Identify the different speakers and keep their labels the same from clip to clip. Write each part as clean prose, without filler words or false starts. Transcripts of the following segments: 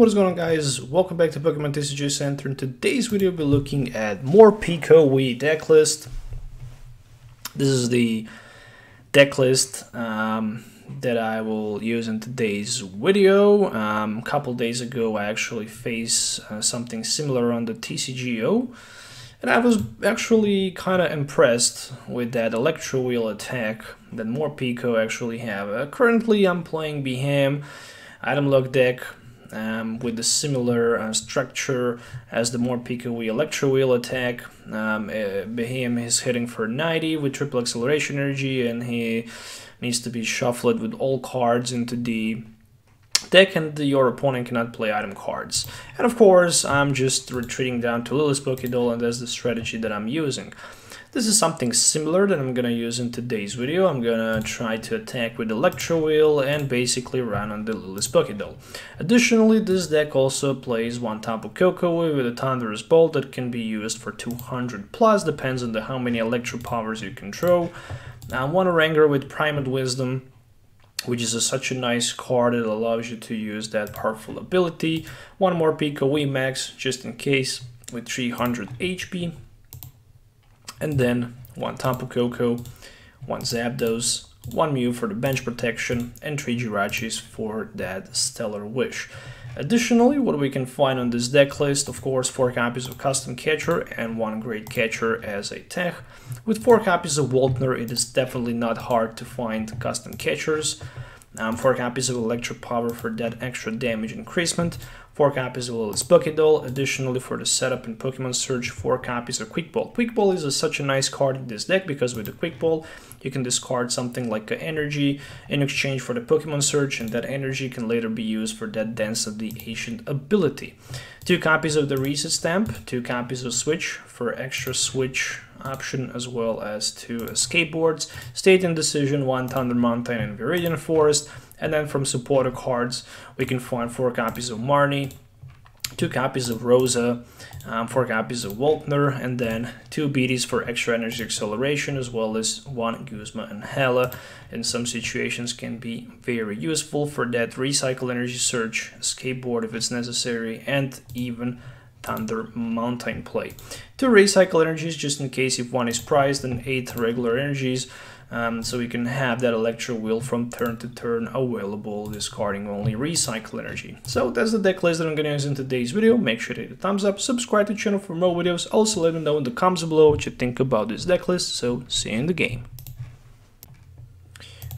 Speaker 1: what is going on, guys? Welcome back to Pokemon TCG Center. In today's video we'll be looking at Morpeko Wii deck list. This is the deck list that I will use in today's video. A couple days ago I actually faced something similar on the TCGO, and I was actually kind of impressed with that Electro Wheel attack that Morpeko actually have. Currently I'm playing Behem item lock deck with the similar structure as the Morpeko Wii Electro Wheel attack. Behem is hitting for 90 with triple acceleration energy, and he needs to be shuffled with all cards into the deck, and your opponent cannot play item cards. And of course, I'm just retreating down to Lily's Pokédoll, and that's the strategy that I'm using. This is something similar that I'm gonna use in today's video. I'm gonna try to attack with Electro Wheel and basically run on the Lily's Pokédoll. Additionally, this deck also plays one Tapu Koko with a Thunderous Bolt that can be used for 200 plus, depends on how many Electro powers you can throw. One Oranger with Primate Wisdom, which is such a nice card that allows you to use that powerful ability. One more Morpeko Wii Max, just in case, with 300 HP. And then one Tapu Koko, one Zapdos, one Mew for the bench protection, and 3 Jirachis for that Stellar Wish. Additionally, what we can find on this deck list, of course, 4 copies of Custom Catcher and 1 Great Catcher as a tech. With 4 copies of Waltner, it is definitely not hard to find Custom Catchers. 4 copies of Electro Power for that extra damage increasement. 4 copies of Lily's Pokédoll. Additionally, for the setup in Pokemon Search, 4 copies of Quick Ball. Quick Ball is such a nice card in this deck because with the Quick Ball, you can discard something like an energy in exchange for the Pokemon Search, and that energy can later be used for that Density Ancient ability. 2 copies of the Reset Stamp, 2 copies of Switch for extra Switch option, as well as 2 Escape Boards, State Indecision, 1 Thunder Mountain and Viridian Forest. And then from supporter cards, we can find 4 copies of Marnie, 2 copies of Rosa, 4 copies of Waltner, and then 2 Beaties for extra energy acceleration, as well as 1 Guzma and Hala. In some situations can be very useful for that Recycle Energy Search, Escape Board if it's necessary, and even Thunder Mountain play. 2 Recycle Energies just in case if one is prized, and 8 regular energies. So we can have that Electro Wheel from turn to turn available, discarding only Recycle Energy. So that's the deck list that I'm going to use in today's video. Make sure to hit the thumbs up, subscribe to the channel for more videos. Also let me know in the comments below what you think about this deck list. So see you in the game.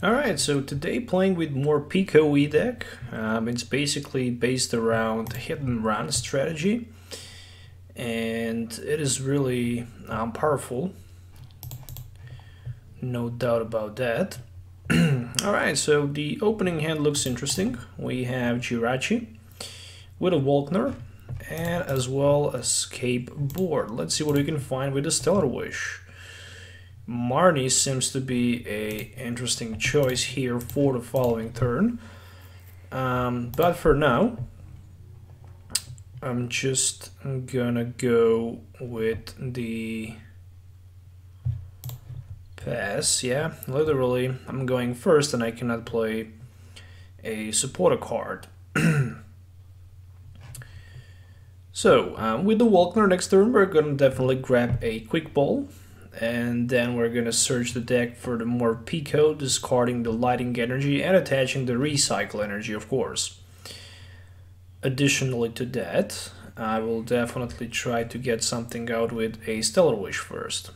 Speaker 1: Alright, so today playing with Morpeko Wii deck. It's basically based around hit and run strategy, and it is really powerful. No doubt about that. Alright, so the opening hand looks interesting. We have Jirachi with a Waltner and as well a Escape Board. Let's see what we can find with the Stellar Wish. Marnie seems to be a interesting choice here for the following turn. But for now, I'm just gonna go with the pass. Yeah, literally I'm going first and I cannot play a supporter card. So with the Walkner next turn, we're gonna definitely grab a Quick Ball, and then we're gonna search the deck for the Morpeko, discarding the Lighting Energy and attaching the Recycle Energy, of course. Additionally to that, I will definitely try to get something out with a Stellar Wish first.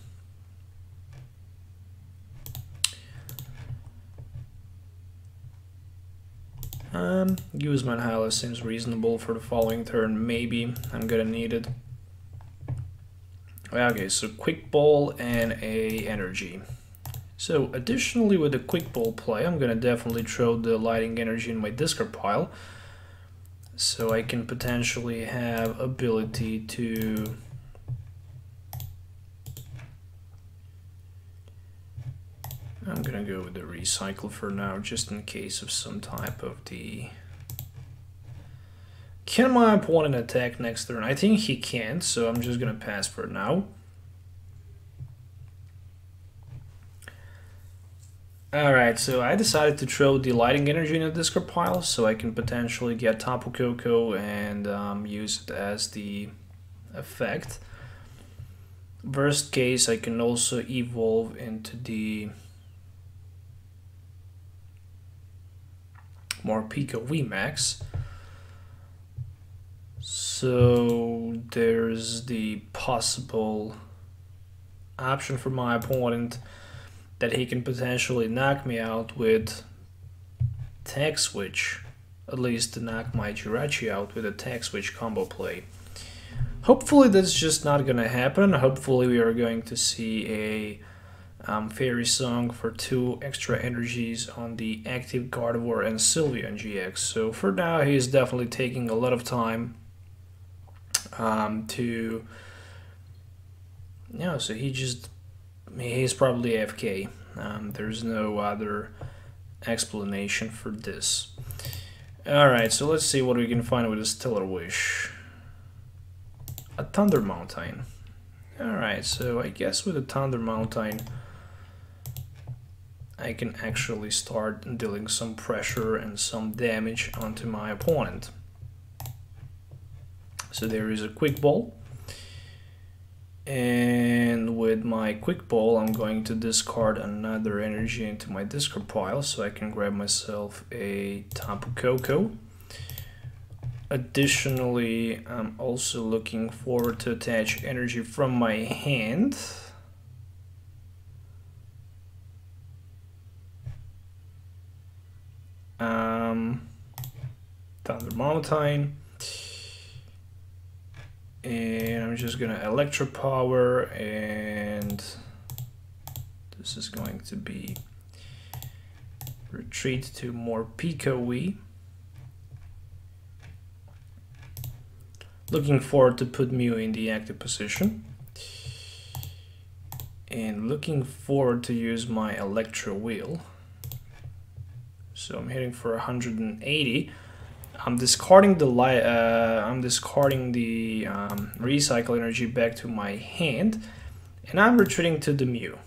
Speaker 1: Guzman Hala seems reasonable for the following turn. Maybe I'm gonna need it. Okay, so Quick Ball and a energy. So additionally with the Quick Ball play, I'm gonna definitely throw the Lighting Energy in my discard pile, so I can potentially have ability to I'm gonna go with the Recycle for now, just in case of some type of the... Can my opponent attack next turn? I think he can't, so I'm just gonna pass for now. Alright, so I decided to throw the lighting energy in a discard pile so I can potentially get Tapu Koko and use it as the effect. Worst case, I can also evolve into the Morpeko VMAX. So there's the possible option for my opponent that he can potentially knock me out with tag switch, at least to knock my Jirachi out with a tag switch combo play. Hopefully that's just not gonna happen. Hopefully we are going to see a Fairy Song for 2 extra energies on the active Gardevoir and Sylveon GX. So for now he is definitely taking a lot of time to... Yeah, so he's probably AFK. There's no other explanation for this. Alright, so let's see what we can find with a Stellar Wish. A Thunder Mountain. Alright, so I guess with a Thunder Mountain I can actually start dealing some pressure and some damage onto my opponent. So there is a Quick Ball. And with my Quick Ball, I'm going to discard another energy into my discard pile so I can grab myself a Tapu Koko. Additionally, I'm also looking forward to attach energy from my hand. Thunder Mountain. And I'm just gonna Electro Power, and this is going to be retreat to Morpeko. Looking forward to put Mew in the active position. And looking forward to use my Electro Wheel. So I'm hitting for 180. I'm discarding the recycle energy back to my hand, and I'm retreating to the Mew.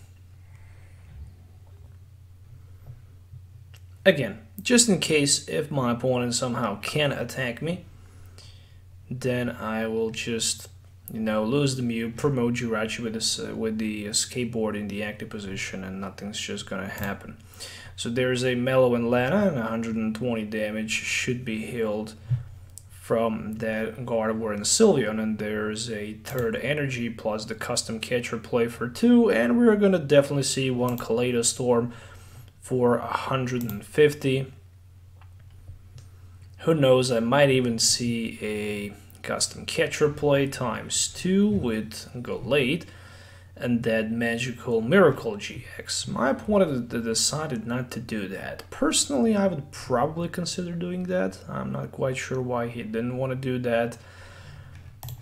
Speaker 1: Again, just in case if my opponent somehow can attack me, then I will just, lose the Mew, promote Jirachi with the skateboard in the active position, and nothing's just gonna happen. So there's a Mellow and Lana, and 120 damage should be healed from that Gardevoir and Sylveon, and there's a third energy plus the custom catcher play for 2, and we're gonna definitely see one Kaleido Storm for 150. Who knows, I might even see a custom catcher play ×2 with Golade and that magical Miracle GX. My opponent decided not to do that. Personally, I would probably consider doing that. I'm not quite sure why he didn't want to do that.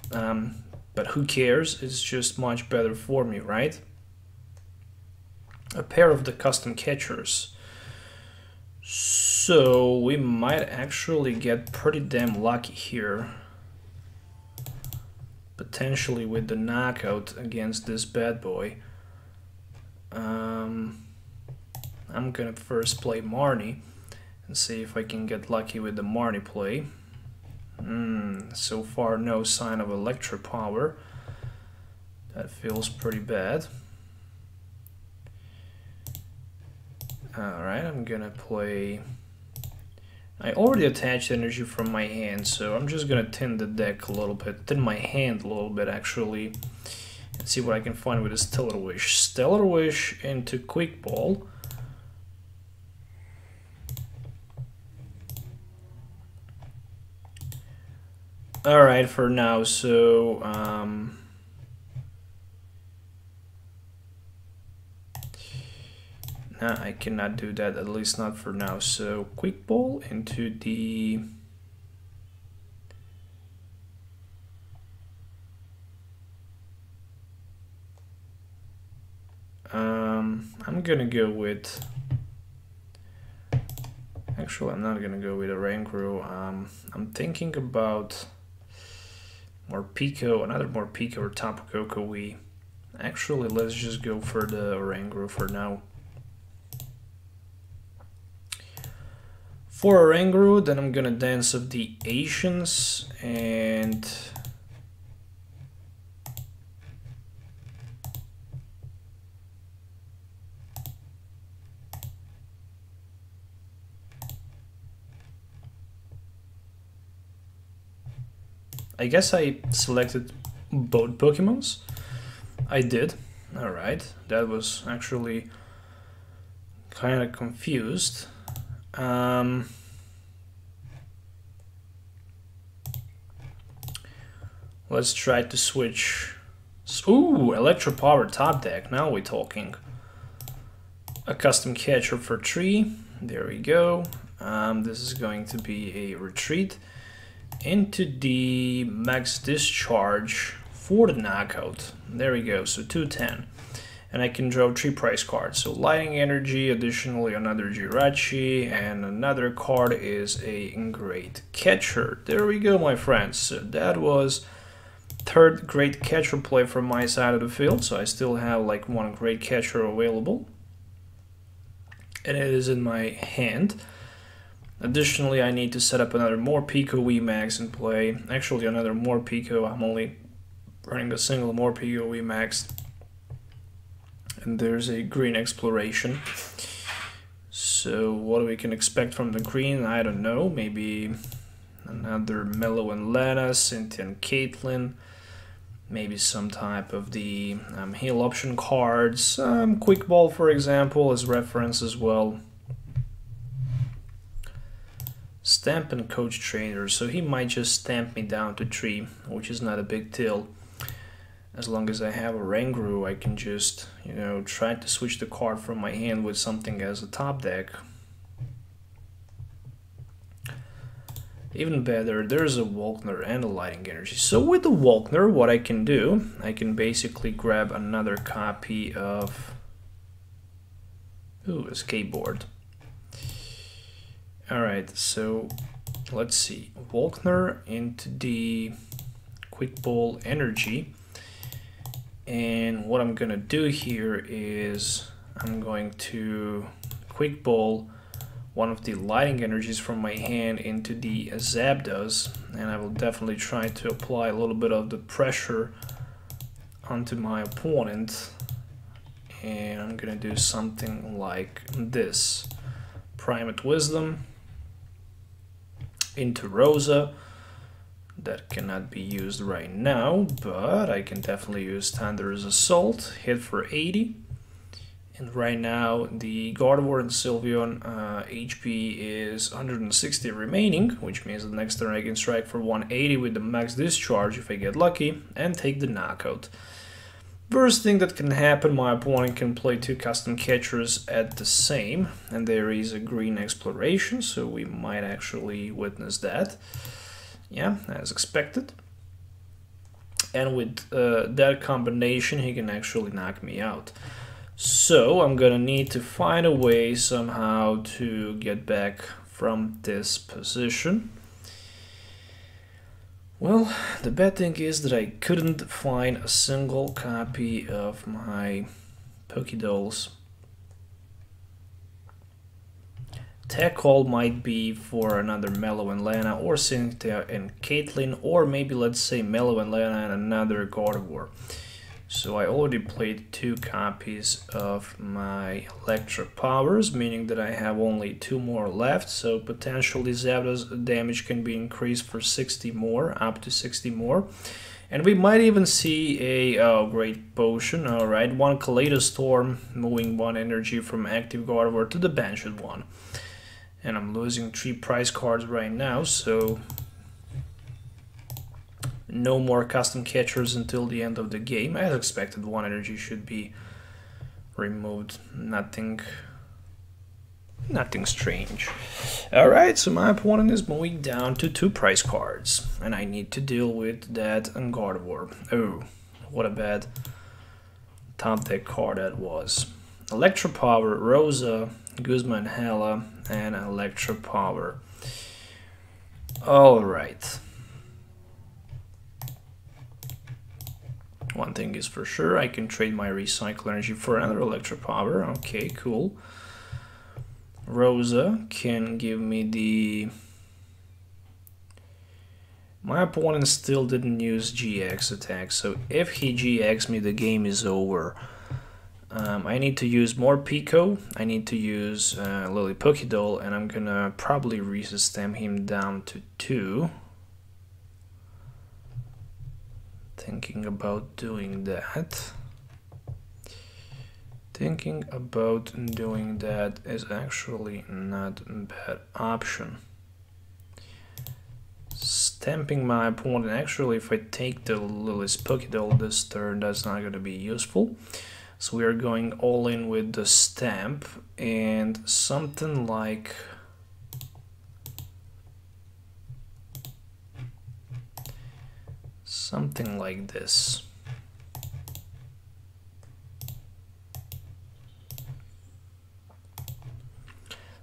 Speaker 1: But who cares? It's just much better for me, right? A pair of the custom catchers. So we might actually get pretty damn lucky here. Potentially with the knockout against this bad boy. I'm gonna first play Marnie and see if I can get lucky with the Marnie play. So far no sign of Electro Power. That feels pretty bad. Alright, I'm gonna play... I already attached energy from my hand, so I'm just gonna thin the deck a little bit, thin my hand a little bit actually, and see what I can find with a Stellar Wish. Stellar Wish into Quick Ball. Alright, for now, so I cannot do that, at least not for now. So Quick Ball into the I'm gonna go with, actually I'm not gonna go with a Oranguru. I'm thinking about Morpeko, another Morpeko or Tapu Koko. Actually, let's just go for the Oranguru for now. For Oranguru, then I'm gonna Dance of the Asians, and I guess I selected both Pokemons. I did. Alright, that was actually kind of confused. Let's try to switch. Ooh, Electro Power top deck. Now we're talking. A custom catcher for 3. There we go. This is going to be a retreat into the max discharge for the knockout. There we go. So 210. And I can draw 3 prize cards. So Lighting Energy, additionally another Jirachi, and another card is a Great Catcher. There we go, my friends. So that was third Great Catcher play from my side of the field. So I still have like 1 Great Catcher available. And it is in my hand. Additionally, I need to set up another Morpeko VMAX in play. Actually, another Morpeko. I'm only running a single Morpeko VMAX. And there's a green exploration. So what we can expect from the green, I don't know. Maybe another Mellow and Lana, Cynthia and Caitlyn. Maybe some type of the heal option cards. Quick Ball, for example, as reference as well. Stamp and Coach Trainer. So he might just stamp me down to 3, which is not a big deal. As long as I have a Oranguru, I can just, you know, try to switch the card from my hand with something as a top deck. Even better, there's a Volkner and a Lighting Energy. So with the Volkner, what I can do, I can basically grab another copy of a skateboard. Alright, so let's see. Volkner into the Quick Ball Energy. And what I'm gonna do here is I'm going to Quick Ball one of the Lighting Energies from my hand into the Zapdos, and I will definitely try to apply a little bit of the pressure onto my opponent. And I'm gonna do something like this. Primate Wisdom into Rosa. That cannot be used right now, but I can definitely use Thunderous Assault, hit for 80. And right now the Gardevoir and Sylveon HP is 160 remaining, which means the next turn I can strike for 180 with the max discharge if I get lucky, and take the knockout. First thing that can happen, my opponent can play 2 custom catchers at the same, and there is a green exploration, so we might actually witness that. Yeah, as expected. And with that combination, he can actually knock me out. So I'm gonna need to find a way somehow to get back from this position. Well, the bad thing is that I couldn't find a single copy of my Pokédolls. Tech Call might be for another Mellow and Lana, or Cynthia and Caitlyn, or maybe let's say Mellow and Lana and another Gardevoir. So I already played 2 copies of my Electro Powers, meaning that I have only 2 more left, so potentially Zapdos damage can be increased for 60 more, up to 60 more. And we might even see a Great Potion, alright, 1 Kaleido Storm, moving 1 energy from active Gardevoir to the benched one. And I'm losing 3 prize cards right now, so no more custom catchers until the end of the game. As expected, 1 energy should be removed. Nothing strange. Alright, so my opponent is moving down to 2 prize cards, and I need to deal with that Gardevoir. Oh, what a bad top deck card that was. Electro Power, Rosa, Guzma and Hela, and Electro Power. Alright. One thing is for sure, I can trade my Recycle Energy for another Electro Power. Okay, cool. Rosa can give me the... My opponent still didn't use GX attack, so if he GX me, the game is over. I need to use Morpeko, I need to use Lily Pokédoll, and I'm gonna probably resystem him down to 2. Thinking about doing that. Thinking about doing that is actually not a bad option. Stamping my opponent, actually if I take the Lily's Pokédoll this turn, that's not going to be useful. So we are going all in with the stamp and something like... something like this.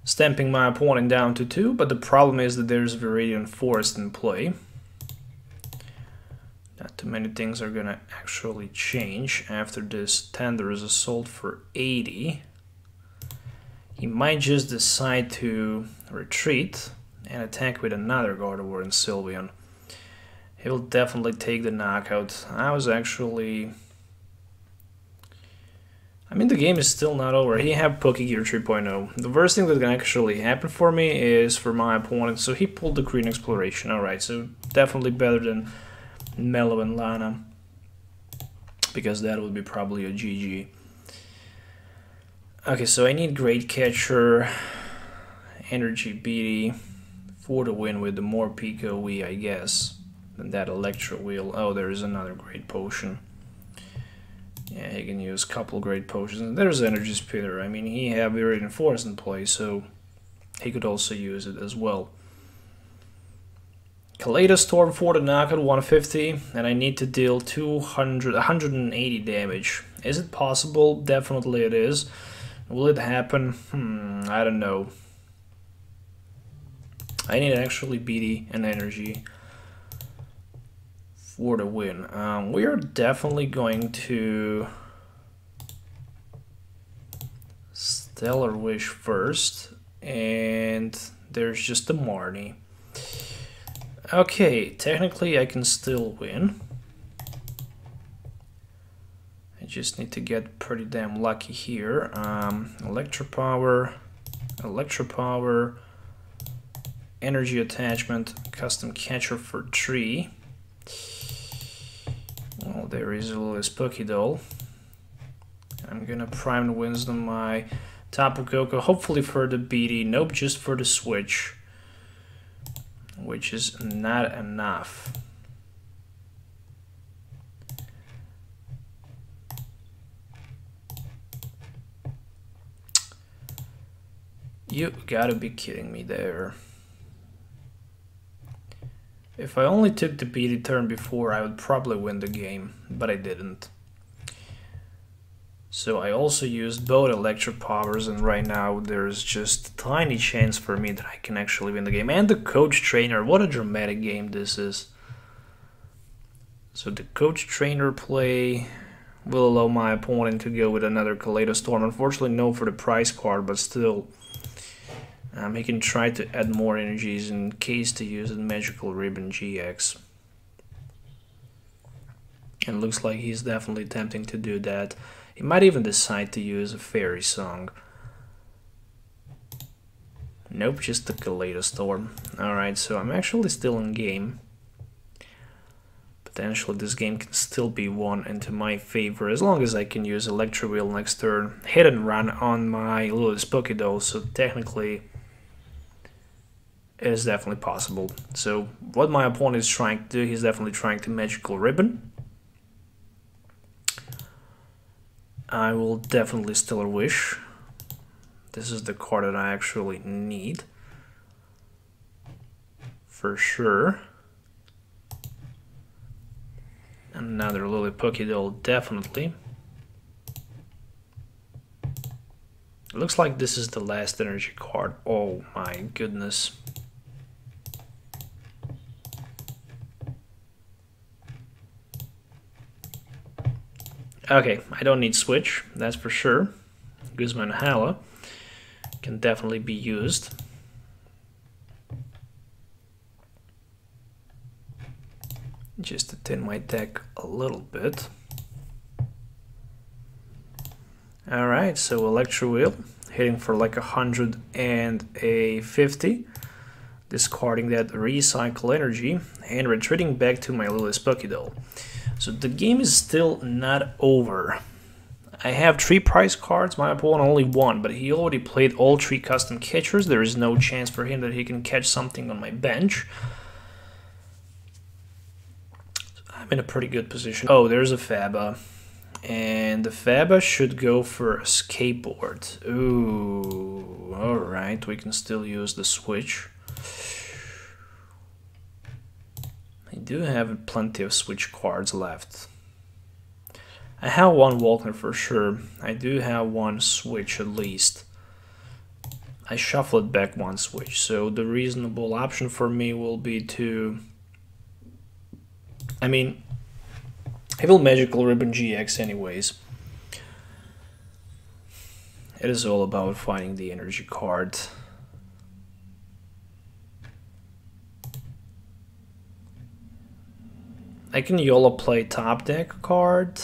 Speaker 1: Stamping my opponent down to 2, but the problem is that there's Viridian Forest in play. Not too many things are gonna actually change after this Thunderous Assault for 80. He might just decide to retreat and attack with another Gardevoir and Sylveon. He'll definitely take the knockout. I was actually... I mean, the game is still not over. He had Pokégear 3.0. The worst thing that can actually happen for me is for my opponent. So he pulled the Green Exploration. Alright, so definitely better than Mellow and Lana. Because that would be probably a GG. Okay, so I need Great Catcher, Energy Beatty for the win with the Morpeko Wii, I guess. And that Electro Wheel. Oh, there is another Great Potion. Yeah, he can use a couple Great Potions. There's Energy Spitter. I mean, he have Viridian Forest in play, so he could also use it as well. Kaleido Storm for the knockout, 150, and I need to deal 180 damage. Is it possible? Definitely it is. Will it happen? I don't know. I need actually BD and Energy for the win. We are definitely going to Stellar Wish first, and there's just the Marnie. Okay, technically I can still win. I just need to get pretty damn lucky here. Electropower, Energy Attachment, Custom Catcher for 3. Well, there is Lily's Pokédoll. I'm gonna Prime Wisdom my Tapu Koko, hopefully for the BD. Nope, just for the switch, which is not enough. You gotta be kidding me there. If I only took the BD turn before, I would probably win the game, but I didn't. So I also used both Electric Powers, and right now there's just a tiny chance for me that I can actually win the game. And the Coach Trainer, what a dramatic game this is. So the Coach Trainer play will allow my opponent to go with another Kaleido Storm. Unfortunately no for the prize card, but still. He can try to add more energies in case to use a Magical Ribbon GX. And looks like he's definitely attempting to do that. He might even decide to use a Fairy Song. Nope, just the Kaleido Storm. Alright, so I'm actually still in game. Potentially this game can still be won into my favor as long as I can use Electro Wheel next turn. Hit and run on my Lily's Pokédoll, so technically it is definitely possible. So what my opponent is trying to do, he's definitely trying to Magical Ribbon. I will definitely Stellar Wish. This is the card that I actually need. For sure. Another Lily Pokédoll, definitely. It looks like this is the last energy card. Oh my goodness. Okay, I don't need Switch, that's for sure. Guzman Hala can definitely be used. Just to thin my deck a little bit. Alright, so Electro Wheel, hitting for like 100 and a 50. Discarding that recycle energy and retreating back to my Lily's Pokédoll. So the game is still not over. I have 3 prize cards, my opponent only 1, but he already played all 3 custom catchers. There is no chance for him that he can catch something on my bench. I'm in a pretty good position. Oh, there's a Faba. And the Faba should go for a skateboard. Ooh, alright, we can still use the switch. I do have plenty of switch cards left. I have 1 Walkner for sure. I do have 1 switch at least. I shuffled back 1 switch, so the reasonable option for me will be to... I mean, I will Magical Ribbon GX anyways. It is all about finding the energy card. I can YOLO play top deck card.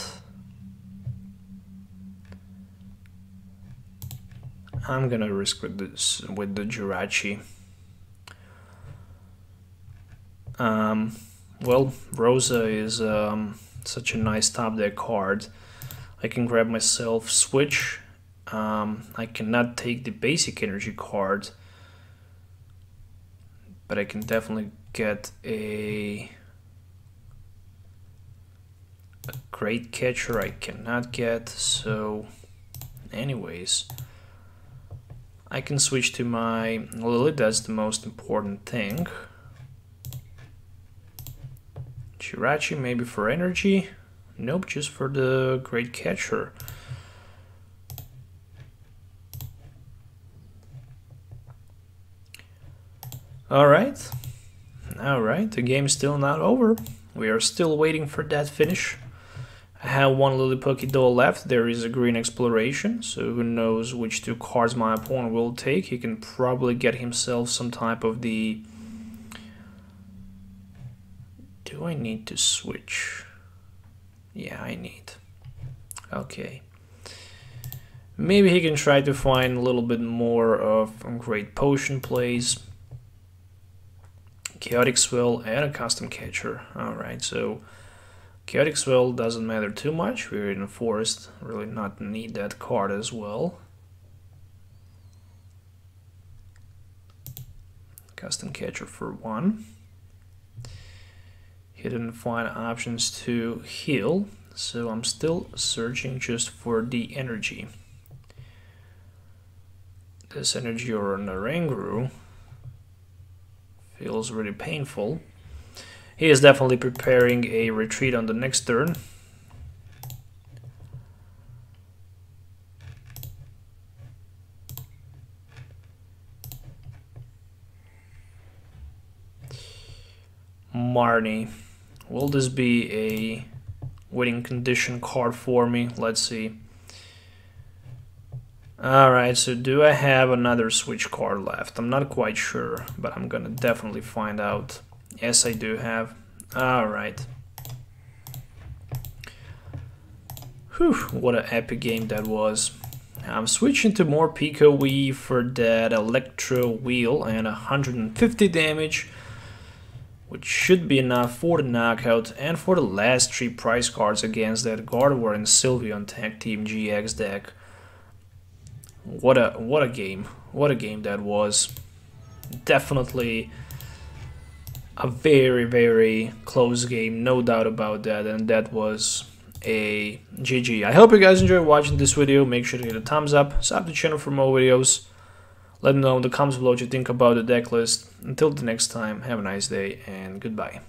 Speaker 1: I'm gonna risk with this with the Jirachi. Well, Rosa is such a nice top deck card. I can grab myself switch. I cannot take the basic energy card, but I can definitely get a great catcher. I cannot get, so anyways, I can switch to my Lily. That's the most important thing. Jirachi maybe for energy. Nope, just for the great catcher. Alright, the game's still not over. We are still waiting for that finish. I have 1 Lily Pokédoll left. There is a green exploration, so who knows which 2 cards my opponent will take. He can probably get himself some type of the... Do I need to switch? Yeah, I need. Okay. Maybe he can try to find a little bit more of great potion plays. Chaotic Swell and a custom catcher. Alright, so Chaotic Swell doesn't matter too much. We're in a forest. Really not need that card as well. Custom catcher for 1. He didn't find options to heal, so I'm still searching just for the energy. This energy or an Oranguru feels really painful. He is definitely preparing a retreat on the next turn. Marnie. Will this be a winning condition card for me? Let's see. Alright, so do I have another switch card left? I'm not quite sure, but I'm gonna definitely find out. Yes, I do have. Alright. Whew, what an epic game that was. I'm switching to Morpeko Wii for that Electro Wheel and 150 damage, which should be enough for the knockout and for the last 3 prize cards against that Gardevoir and Sylveon Tag Team GX deck. What a game. What a game that was. Definitely a very, very close game, no doubt about that, and that was a GG. I hope you guys enjoyed watching this video. Make sure to hit a thumbs up, sub to the channel for more videos. Let me know in the comments below what you think about the deck list. Until the next time, have a nice day and goodbye.